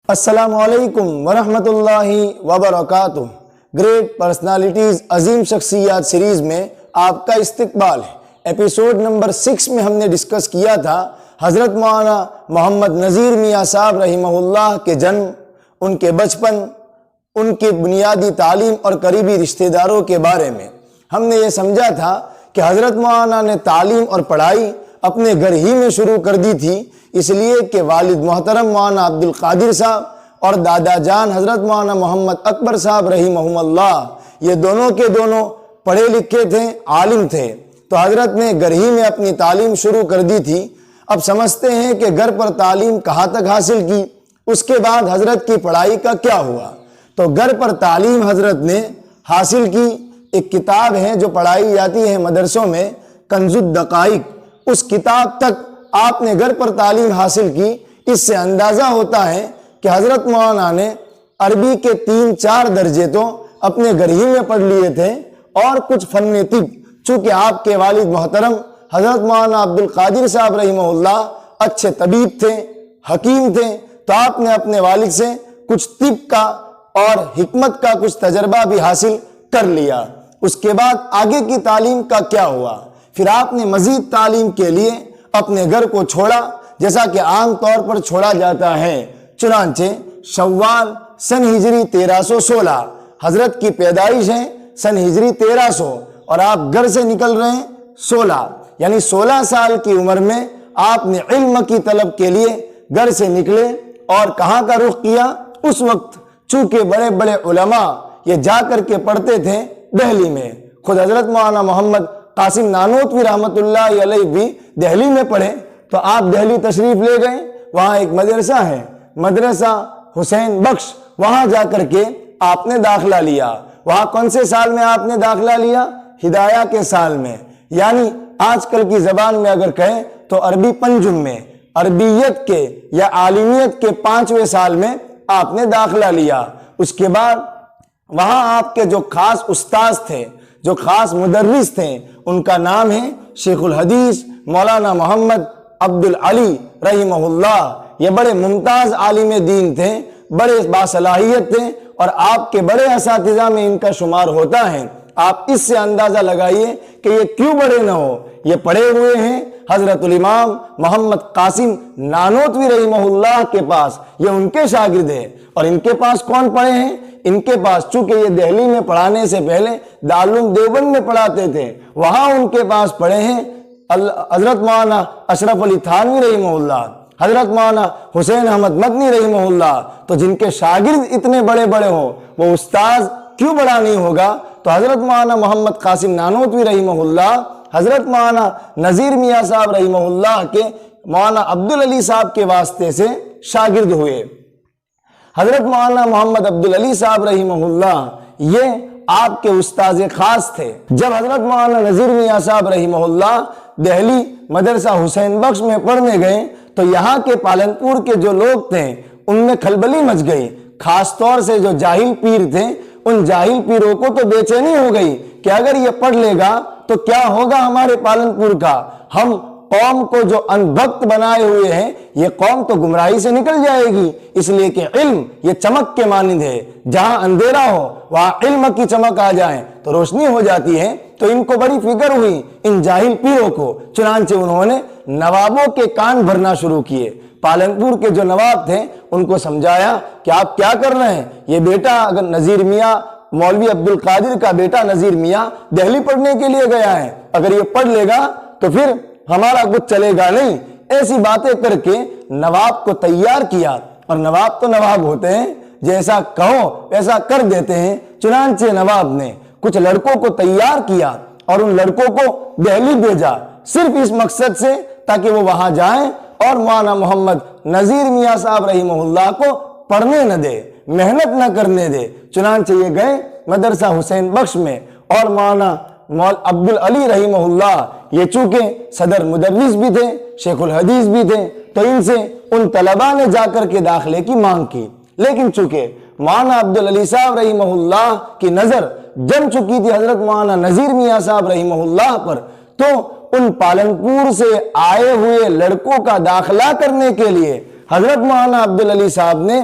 السلام علیکم ورحمۃ اللہ وبرکاتہ۔ گریٹ پرسنالٹیز عظیم شخصیات سیریز میں آپ کا استقبال ہے۔ ایپیسوڈ نمبر 6 میں ہم نے ڈسکس کیا تھا حضرت مولانا محمد نذیر میاں صاحب رحمہ اللہ کے جنم، ان کے بچپن، ان کی بنیادی تعلیم اور قریبی رشتہ داروں کے بارے میں۔ ہم نے یہ سمجھا تھا کہ حضرت مولانا نے تعلیم اور پڑھائی اپنے گھر ہی میں شروع کر دی تھی، اس لیے کہ والد محترم مولانا عبد القادر صاحب اور دادا جان حضرت مولانا محمد اکبر صاحب رحمہم اللہ، یہ دونوں کے دونوں پڑھے لکھے تھے، عالم تھے، تو حضرت نے گھر ہی میں اپنی تعلیم شروع کر دی تھی۔ اب سمجھتے ہیں کہ گھر پر تعلیم کہاں تک حاصل کی، اس کے بعد حضرت کی پڑھائی کا کیا ہوا۔ تو گھر پر تعلیم حضرت نے حاصل کی۔ ایک کتاب ہے جو پڑھائی جاتی ہے مدرسوں میں، کنز الدقائق، اس کتاب تک آپ نے گھر پر تعلیم حاصل کی۔ اس سے اندازہ ہوتا ہے کہ حضرت مولانا نے عربی کے 3-4 درجے تو اپنے گھر ہی میں پڑھ لیے تھے، اور کچھ فن طب، چونکہ آپ کے والد محترم حضرت مولانا عبد القادر صاحب رحمہ اللہ اچھے طبیب تھے، حکیم تھے، تو آپ نے اپنے والد سے کچھ طب کا اور حکمت کا کچھ تجربہ بھی حاصل کر لیا۔ اس کے بعد آگے کی تعلیم کا کیا ہوا؟ پھر آپ نے مزید تعلیم کے لیے اپنے گھر کو چھوڑا، جیسا کہ عام طور پر چھوڑا جاتا ہے۔ چنانچہ شوال سن ہجری 1316، حضرت کی پیدائش ہے سن ہجری 1300، اور آپ گھر سے نکل رہے ہیں 16، یعنی 16 سال کی عمر میں آپ نے علم کی طلب کے لیے گھر سے نکلے، اور کہاں کا رخ کیا؟ اس وقت چونکہ بڑے بڑے علماء یہ جا کر کے پڑھتے تھے دہلی میں، خود حضرت مولانا محمد قاسم نانوتوی رحمۃ اللہ علیہ بھی دہلی میں پڑھے، تو آپ دہلی تشریف لے گئے۔ وہاں ایک مدرسہ ہے، مدرسہ حسین بخش، وہاں جا کر کے آپ نے داخلہ لیا۔ وہاں کون سے سال میں آپ نے داخلہ لیا؟ ہدایہ کے سال میں، یعنی آج کل کی زبان میں اگر کہیں تو عربی پنجم میں، عربیت کے یا عالمیت کے 5ویں سال میں آپ نے داخلہ لیا۔ اس کے بعد وہاں آپ کے جو خاص استاذ تھے، جو خاص مدرس تھے، ان کا نام ہے شیخ الحدیث مولانا محمد عبد العلی رحمہ اللہ۔ یہ بڑے ممتاز عالم دین تھے، بڑے باصلاحیت تھے، اور آپ کے بڑے اساتذہ میں ان کا شمار ہوتا ہے۔ آپ اس سے اندازہ لگائیے کہ یہ کیوں بڑے نہ ہو، یہ پڑھے ہوئے ہیں حضرت الامام محمد قاسم نانوتوی رحمہ اللہ کے پاس، یہ ان کے شاگرد ہیں۔ اور ان کے پاس کون پڑھے ہیں؟ ان کے پاس، چونکہ یہ دہلی میں پڑھانے سے پہلے دارالعلوم دیوبند میں پڑھاتے تھے، وہاں ان کے پاس پڑھے ہیں حضرت مولانا اشرف علی تھانوی رحمہ اللہ، حضرت مولانا حسین احمد مدنی رحمہ اللہ۔ تو جن کے شاگرد اتنے بڑے بڑے ہوں، وہ استاذ کیوں بڑا نہیں ہوگا؟ تو حضرت مولانا محمد قاسم نانوتوی رحمہ اللہ حضرت مولانا نذیر میاں صاحب رحمہ اللہ کے مولانا عبدالعلی صاحب کے واسطے سے شاگرد ہوئے۔ حضرت مولانا محمد عبدالعلی صاحب رحمہ اللہ یہ آپ کے استاذ خاص تھے۔ جب حضرت مولانا نذیر میاں صاحب رحمہ اللہ دہلی مدرسہ حسین بخش میں پڑھنے گئے، تو یہاں کے پالنپور کے جو لوگ تھے ان میں کھلبلی مچ گئی، خاص طور سے جو جاہل پیر تھے، ان جاہل پیروں کو تو بے چینی ہو گئی کہ اگر یہ پڑھ لے گا تو کیا ہوگا ہمارے پالنپور کا، ہم قوم کو جو انبھکت بنائے ہوئے ہیں، یہ قوم تو گمراہی سے نکل جائے گی۔ اس لیے کہ علم یہ چمک کے مانند ہے، جہاں اندھیرا ہو وہاں علم کی چمک آ جائے تو روشنی ہو جاتی ہے۔ تو ان کو بڑی فکر ہوئی ان جاہل پیروں کو، چنانچہ انہوں نے نوابوں کے کان بھرنا شروع کیے۔ پالنپور کے جو نواب تھے ان کو سمجھایا کہ آپ کیا کر رہے ہیں، یہ بیٹا اگر نذیر میاں، مولوی عبد القادر کا بیٹا نذیر میاں دہلی پڑھنے کے لیے گیا ہے، اگر یہ پڑھ لے گا تو پھر ہمارا کچھ چلے گا نہیں۔ ایسی باتیں کر کے نواب کو تیار کیا، اور نواب تو نواب ہوتے ہیں، جیسا کہو ویسا کر دیتے ہیں۔ چنانچہ نواب نے کچھ لڑکوں کو تیار کیا اور ان لڑکوں کو دہلی بھیجا، صرف اس مقصد سے تاکہ وہ وہاں جائیں اور مولانا محمد نذیر میاں صاحب رحمہ اللہ کو پڑھنے نہ دے، محنت نہ کرنے دے۔ چنانچہ یہ گئے مدرسہ حسین بخش میں، اور مولانا عبدالعلی رحمہ اللہ یہ چونکہ صدر مدرس بھی تھے، شیخ الحدیث بھی تھے، تو ان سے ان طلباء نے جا کر کے داخلے کی مانگ کی۔ لیکن چونکہ مولانا عبدالعلی صاحب رحمہ اللہ کی نظر جم چکی تھی حضرت مولانا نذیر میاں صاحب رحمہ اللہ پر، تو ان پالنپور سے آئے ہوئے لڑکوں کا داخلہ کرنے کے لیے حضرت مولانا عبدالعلی صاحب نے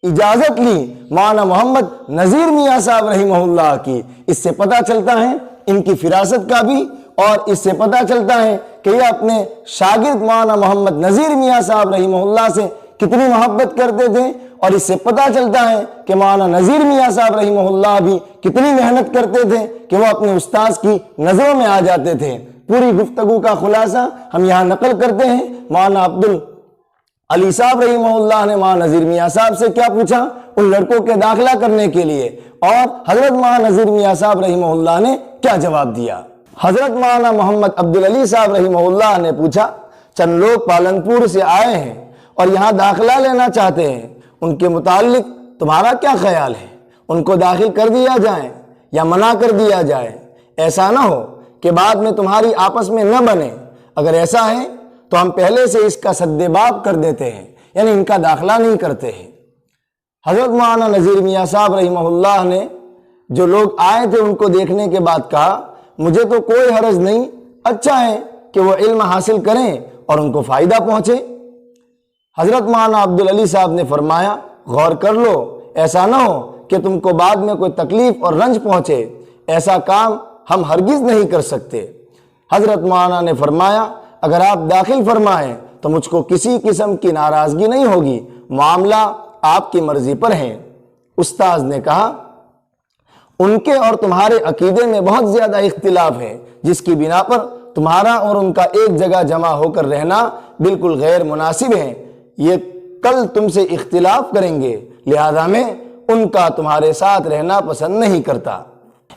اجازت لی مولانا محمد نذیر میاں صاحب رحمہ اللہ کی۔ اس سے پتہ چلتا ہے ان کی فراست کا بھی، اور اس سے پتہ چلتا ہے کہ یہ اپنے شاگرد مولانا محمد نذیر میاں صاحب رحمہ اللہ سے کتنی محبت کرتے تھے، اور اس سے پتہ چلتا ہے کہ مولانا نذیر میاں صاحب رحمہ اللہ بھی کتنی محنت کرتے تھے کہ وہ اپنے استاذ کی نظروں میں آ جاتے تھے۔ پوری گفتگو کا خلاصہ ہم یہاں نقل کرتے ہیں۔ مولانا علی صاحب رحمہ اللہ نے مولانا نذیر میاں صاحب سے کیا پوچھا؟ ان لڑکوں کے داخلہ کرنے کے لیے، اور حضرت مولانا نذیر میاں صاحب رحمہ اللہ نے کیا جواب دیا؟ حضرت مولانا محمد عبدالعلی صاحب رحمہ اللہ نے پوچھا، چند لوگ پالنپور سے آئے ہیں اور یہاں داخلہ لینا چاہتے ہیں، ان کے متعلق تمہارا کیا خیال ہے؟ ان کو داخل کر دیا جائے یا منع کر دیا جائے؟ ایسا نہ ہو کہ بعد میں تمہاری آپس میں نہ بنے۔ اگر ایسا ہے تو ہم پہلے سے اس کا سد باب کر دیتے ہیں، یعنی ان کا داخلہ نہیں کرتے ہیں۔ حضرت مولانا نذیر میاں صاحب رحمہ اللہ نے جو لوگ آئے تھے ان کو دیکھنے کے بعد کہا، مجھے تو کوئی حرج نہیں، اچھا ہے کہ وہ علم حاصل کریں اور ان کو فائدہ پہنچے۔ حضرت مولانا عبدالعلی صاحب نے فرمایا، غور کر لو، ایسا نہ ہو کہ تم کو بعد میں کوئی تکلیف اور رنج پہنچے، ایسا کام ہم ہرگز نہیں کر سکتے۔ حضرت مولانا نے فرمایا، اگر آپ داخل فرمائیں تو مجھ کو کسی قسم کی ناراضگی نہیں ہوگی، معاملہ آپ کی مرضی پر ہے۔ استاذ نے کہا، ان کے اور تمہارے عقیدے میں بہت زیادہ اختلاف ہے، جس کی بنا پر تمہارا اور ان کا ایک جگہ جمع ہو کر رہنا بالکل غیر مناسب ہے۔ یہ کل تم سے اختلاف کریں گے، لہذا میں ان کا تمہارے ساتھ رہنا پسند نہیں کرتا۔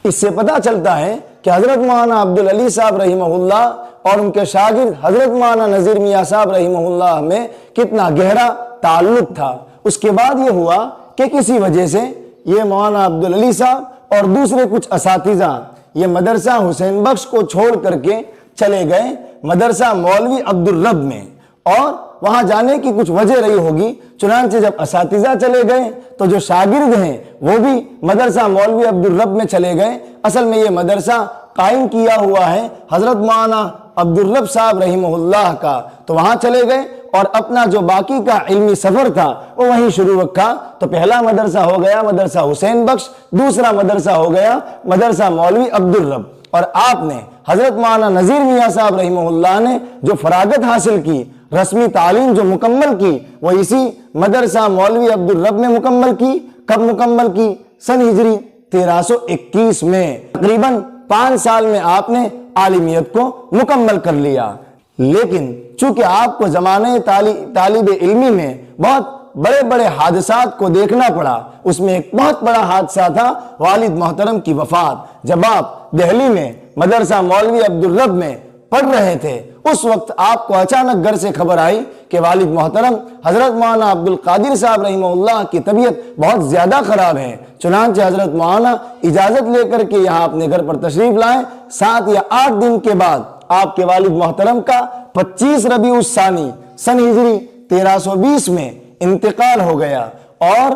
اس سے پتہ چلتا ہے کہ حضرت مولانا عبدالعلی صاحب رحمہ اللہ اور ان کے شاگرد حضرت مولانا نذیر میاں صاحب رحمہ اللہ میں کتنا گہرا تعلق تھا۔ اس کے بعد یہ ہوا کہ کسی وجہ سے یہ مولانا عبدالعلی صاحب اور دوسرے کچھ اساتذہ یہ مدرسہ حسین بخش کو چھوڑ کر کے چلے گئے مدرسہ مولوی عبدالرب میں، اور وہاں جانے کی کچھ وجہ رہی ہوگی۔ چنانچہ جب اساتذہ چلے گئے تو جو شاگرد ہیں وہ بھی مدرسہ مولوی عبدالرب میں چلے گئے۔ اصل میں یہ مدرسہ قائم کیا ہوا ہے حضرت مولانا عبدالرب صاحب رحمہ اللہ کا، تو وہاں چلے گئے اور اپنا جو باقی کا علمی سفر تھا وہ وہیں شروع رکھا۔ تو پہلا مدرسہ ہو گیا مدرسہ حسین بخش، دوسرا مدرسہ ہو گیا مدرسہ مولوی عبدالرب، اور آپ نے حضرت مولانا نذیر میاں صاحب رحمہ اللہ نے جو فراغت حاصل کی، رسمی تعلیم جو مکمل کی، وہ اسی مدرسہ مولوی عبدالرب میں مکمل کی۔ کب مکمل کی؟ سن ہجری 1321 میں۔ تقریباً 5 سال میں آپ نے عالمیت کو مکمل کر لیا۔ لیکن چونکہ آپ کو زمانے طالب علمی میں بہت بڑے بڑے حادثات کو دیکھنا پڑا، اس میں ایک بہت بڑا حادثہ تھا والد محترم کی وفات۔ جب آپ دہلی میں مدرسہ مولوی عبدالرب میں پڑھ رہے تھے، اس وقت آپ کو اچانک گھر سے خبر آئی کہ والد محترم حضرت مولانا عبدالقادر صاحب رحمہ اللہ کی طبیعت بہت زیادہ خراب ہے۔ چنانچہ حضرت مولانا اجازت لے کر کے یہاں اپنے گھر پر تشریف لائے۔ 7 یا 8 دن کے بعد آپ کے والد محترم کا 25 ربیع الثانی سن ہجری 1320 میں انتقال ہو گیا، اور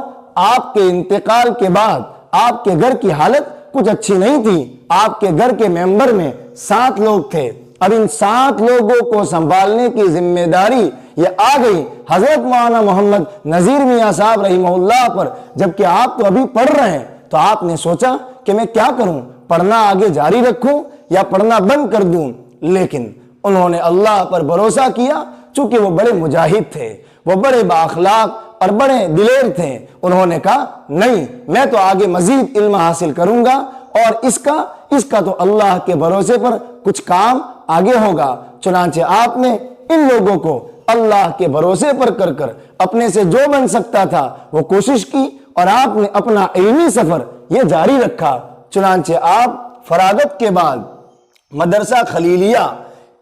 آپ کے انتقال کے بعد آپ کے گھر کی حالت کچھ اچھی نہیں تھی۔ آپ کے گھر کے ممبر میں 7 لوگ تھے۔ اب ان 7 لوگوں کو سنبھالنے کی ذمہ داری یہ آ گئی حضرت مولانا محمد نذیر میاں صاحب رحمہ اللہ پر۔ جبکہ آپ تو ابھی پڑھ رہے ہیں، تو آپ نے سوچا کہ میں کیا کروں، پڑھنا آگے جاری رکھوں یا پڑھنا بند کر دوں؟ لیکن انہوں نے اللہ پر بھروسہ کیا، چونکہ وہ بڑے مجاہد تھے، وہ بڑے بااخلاق اور بڑے دلیر تھے۔ انہوں نے کہا، نہیں، میں تو آگے مزید علم حاصل کروں گا، اور اس کا تو اللہ کے بھروسے پر کچھ کام آگے ہوگا۔ چنانچہ آپ نے ان لوگوں کو اللہ کے بھروسے پر کر کر اپنے سے جو بن سکتا تھا وہ کوشش کی، اور آپ نے اپنا علمی سفر یہ جاری رکھا۔ چنانچہ آپ فراغت کے بعد مدرسہ خلیلیہ،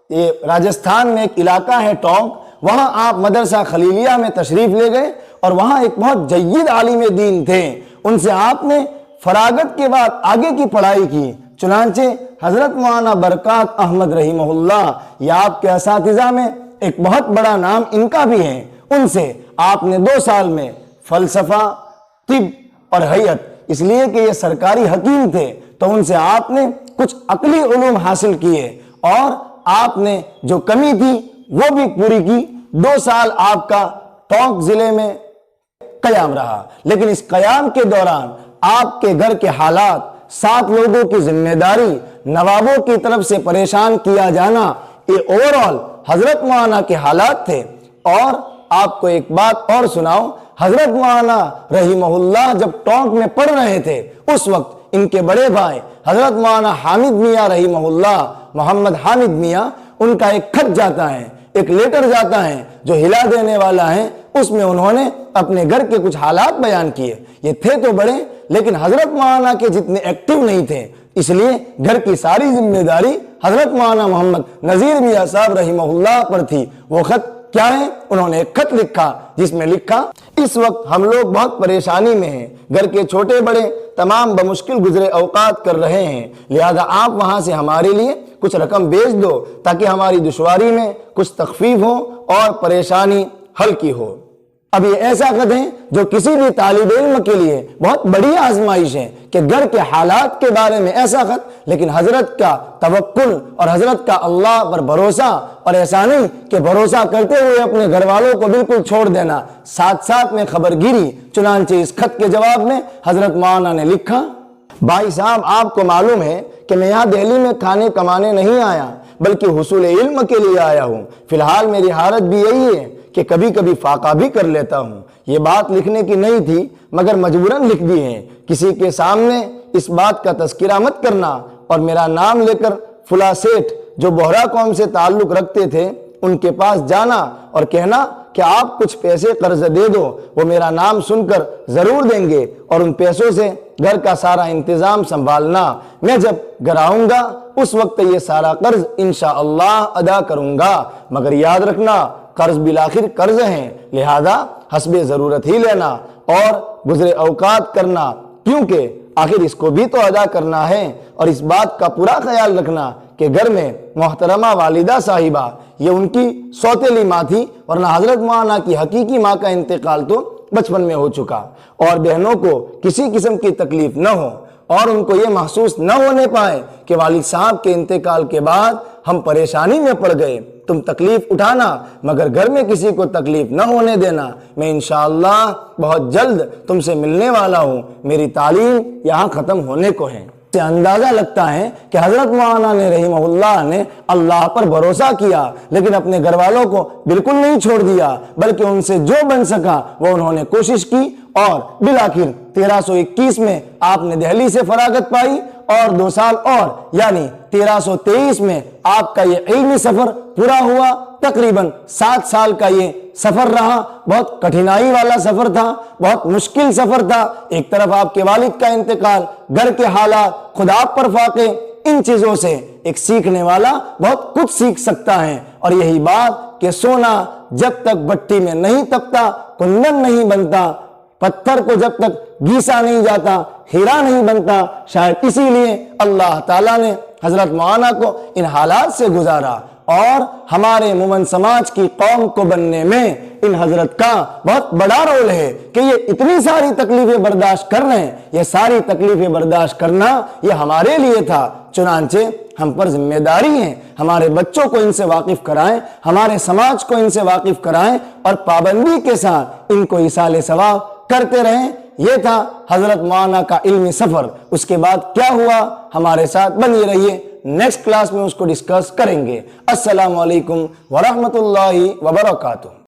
یہ راجستھان میں ایک علاقہ ہے ٹونک، وہاں آپ مدرسہ خلیلیہ میں تشریف لے گئے، اور وہاں ایک بہت جید عالم دین تھے، ان سے آپ نے فراغت کے بعد آگے کی پڑھائی کی۔ چنانچہ حضرت مولانا برکات احمد رحمہ اللہ، یہ آپ کے اساتذہ میں ایک بہت بڑا نام ان کا بھی ہے، ان سے آپ نے 2 سال میں فلسفہ، طب اور حیت، اس لیے کہ یہ سرکاری حکیم تھے، تو ان سے آپ نے کچھ عقلی علوم حاصل کیے، اور آپ نے جو کمی تھی وہ بھی پوری کی۔ 2 سال آپ کا ٹونک ضلع میں قیام رہا، لیکن اس قیام کے دوران آپ کے گھر کے حالات، 7 لوگوں کی ذمہ داری، نوابوں کی طرف سے پریشان کیا جانا، یہ اوورآل حضرت معاویہ کے حالات تھے۔ اور آپ کو ایک بات اور سناؤں، حضرت معاویہ رحمہ اللہ جب ٹونک میں پڑھ رہے تھے، اس وقت ان کے بڑے بھائی حضرت مولانا حامد میاں رحمہ اللہ، محمد حامد میاں، ان کا ایک خط جاتا ہے، ایک لیٹر جاتا ہے جو ہلا دینے والا ہے۔ اس میں انہوں نے اپنے گھر کے کچھ حالات بیان کیے۔ یہ تھے تو بڑے، لیکن حضرت مولانا کے جتنے ایکٹیو نہیں تھے، اس لیے گھر کی ساری ذمہ داری حضرت مولانا محمد نذیر میاں صاحب رحمہ اللہ پر تھی۔ وہ خط کیا ہے؟ انہوں نے ایک خط لکھا جس میں لکھا، اس وقت ہم لوگ بہت پریشانی میں ہیں، گھر کے چھوٹے بڑے تمام بمشکل گزرے اوقات کر رہے ہیں، لہذا آپ وہاں سے ہمارے لیے کچھ رقم بھیج دو تاکہ ہماری دشواری میں کچھ تخفیف ہو اور پریشانی ہلکی ہو۔ اب یہ ایسا خط ہے جو کسی بھی طالب علم کے لیے بہت بڑی آزمائش ہے کہ گھر کے حالات کے بارے میں ایسا خط، لیکن حضرت کا توکل اور حضرت کا اللہ پر بھروسہ، اور ایسا نہیں کہ بھروسہ کرتے ہوئے اپنے گھر والوں کو بالکل چھوڑ دینا، ساتھ ساتھ میں خبر گیری۔ چنانچہ اس خط کے جواب میں حضرت مولانا نے لکھا، بھائی صاحب آپ کو معلوم ہے کہ میں یہاں دہلی میں کھانے کمانے نہیں آیا بلکہ حصول علم کے لیے آیا ہوں۔ فی الحال میری حالت بھی یہی ہے کہ کبھی کبھی فاقہ بھی کر لیتا ہوں۔ یہ بات لکھنے کی نہیں تھی مگر مجبوراً لکھ دی ہے۔ کسی کے سامنے اس بات کا تذکرہ مت کرنا اور میرا نام لے کر فلاں سیٹھ جو بوہرا قوم سے تعلق رکھتے تھے ان کے پاس جانا اور کہنا کہ آپ کچھ پیسے قرض دے دو، وہ میرا نام سن کر ضرور دیں گے اور ان پیسوں سے گھر کا سارا انتظام سنبھالنا۔ میں جب گھر آؤں گا اس وقت یہ سارا قرض انشاءاللہ ادا کروں گا، مگر یاد رکھنا قرض بالآخر قرض ہیں، لہذا حسب ضرورت ہی لینا اور گزرے اوقات کرنا، کیونکہ آخر اس کو بھی تو ادا کرنا ہے۔ اور اس بات کا پورا خیال رکھنا کہ گھر میں محترمہ والدہ صاحبہ، یہ ان کی سوتیلی ماں تھی، ورنہ حضرت مولانا کی حقیقی ماں کا انتقال تو بچپن میں ہو چکا، اور بہنوں کو کسی قسم کی تکلیف نہ ہو اور ان کو یہ محسوس نہ ہونے پائے کہ والد صاحب کے انتقال کے بعد ہم پریشانی میں پڑ گئے۔ تم تکلیف اٹھانا مگر گھر میں کسی کو تکلیف نہ ہونے دینا۔ میں انشاءاللہ بہت جلد تم سے ملنے والا ہوں، میری تعلیم یہاں ختم ہونے کو ہے۔ سے اندازہ لگتا ہے کہ حضرت مولانا نے رحمہ اللہ نے اللہ پر بھروسہ کیا، لیکن اپنے گھر والوں کو بالکل نہیں چھوڑ دیا، بلکہ ان سے جو بن سکا وہ انہوں نے کوشش کی، اور بالآخر 1321 میں آپ نے دہلی سے فراغت پائی، اور 2 سال اور یعنی 1323 میں آپ کا یہ علمی سفر پورا ہوا۔ تقریباً 7 سال کا یہ سفر رہا، بہت کٹھنائی والا سفر تھا، بہت مشکل سفر تھا۔ ایک طرف آپ کے والد کا انتقال، گھر کے حالات، خود آپ پر فاقے، ان چیزوں سے ایک سیکھنے والا بہت کچھ سیکھ سکتا ہے۔ اور یہی بات کہ سونا جب تک بٹی میں نہیں تپتا کندن نہیں بنتا، پتھر کو جب تک گھیسا نہیں جاتا ہیرا نہیں بنتا، شاید اسی لیے اللہ تعالیٰ نے حضرت مولانا کو ان حالات سے گزارا، اور ہمارے مومن سماج کی قوم کو بننے میں ان حضرت کا بہت بڑا رول ہے کہ یہ اتنی ساری تکلیفیں برداشت کر رہے ہیں۔ یہ ساری تکلیفیں برداشت کرنا یہ ہمارے لیے تھا، چنانچہ ہم پر ذمہ داری ہے ہمارے بچوں کو ان سے واقف کرائیں، ہمارے سماج کو ان سے واقف کرائیں، اور پابندی کے ساتھ ان کو ایصال ثواب کرتے رہیں۔ یہ تھا حضرت مولانا کا علمی سفر۔ اس کے بعد کیا ہوا، ہمارے ساتھ بنی رہیے، نیکسٹ کلاس میں اس کو ڈسکس کریں گے۔ السلام علیکم ورحمۃ اللہ وبرکاتہ۔